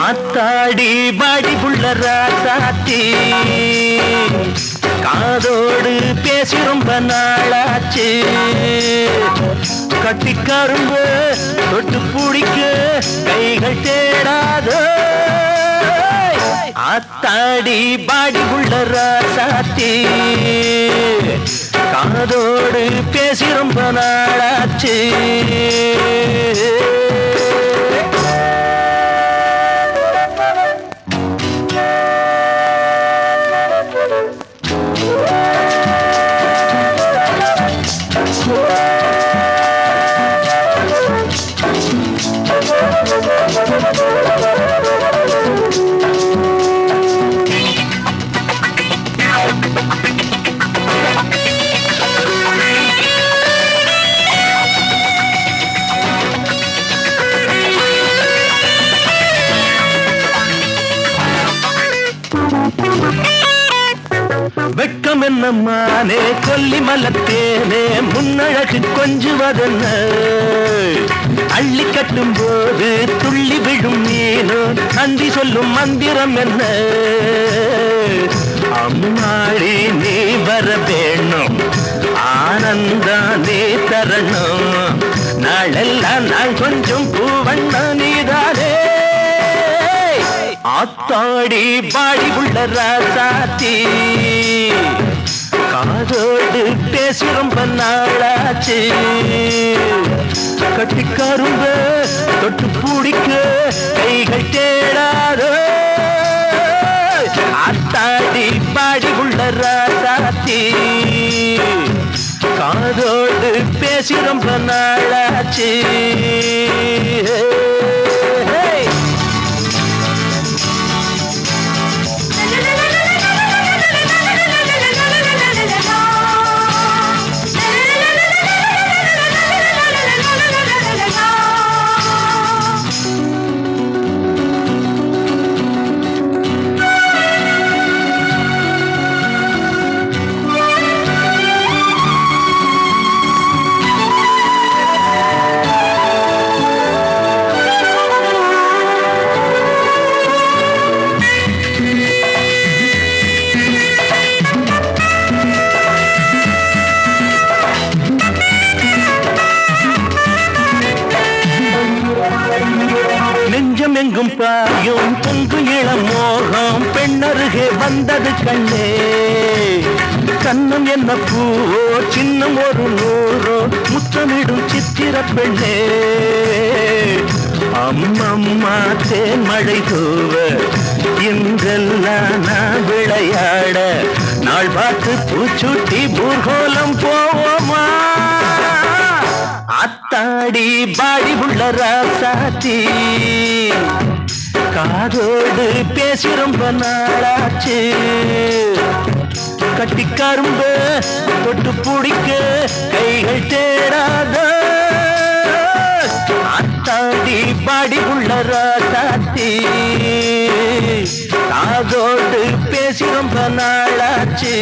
ஆத்தாடி பாடி புள்ள ராசாத்தி காதோடு பேசி ரொம்ப நாளாச்சு கட்டிக்கரும்பு தொட்டு பிடிக்க கைகள் தேடாதோ ஆத்தாடி பாடி புள்ள ராசாத்தி காதோடு பேசி ரொம்ப நாளாச்சு வெட்கம் என்னம்மானே கொல்லி மலத்தேனே முன்னழகு கொஞ்சுவதென்ன அள்ளி கட்டும் போது துள்ளி விடும் நீனோ நந்தி சொல்லும் மந்திரம் என்ன அம்மாடி நீ வர வேணும் ஆனந்தம் நீ தரணும் நாளெல்லாம் நான் கொஞ்சம் பூவண்ண நீதானே ஆத்தாடி பாடி உள்ள ராசாத்தி காதோடு பேசி ரொம்ப நாளாச்சு கட்டிக்கரும்ப தொட்டு பிடிக்க கைகள் தேடாதோ ஆத்தாடி பாடி உள்ள ராசாத்தி காதோடு பேசி ரொம்ப நாளாச்சு நெஞ்சம் எங்கும் பாயும் பொங்கு இளம் மோகம் பெண்ணருகே வந்தது கண்ணே கண்ணம் என்ன பூவோ சின்னம் ஒரு நூறோ முத்தமிடும் சித்திர பெண்ணே அம்மம்மா தேன் மழை தூவ இன்றெல்லாம் நான் விளையாட நாள் பார்த்து பூச்சுட்டி ஊர்கோலம் போவோமா ஆத்தாடி பாடி உள்ள ராசாத்தி காதோடு பேசி ரொம்ப நாளாச்சு கட்டிக்கரும்பு தொட்டு பிடிக்க கைகள் தேடாத ஆத்தாடி பாடி உள்ள ராசாத்தி காதோடு பேசி ரொம்ப நாளாச்சு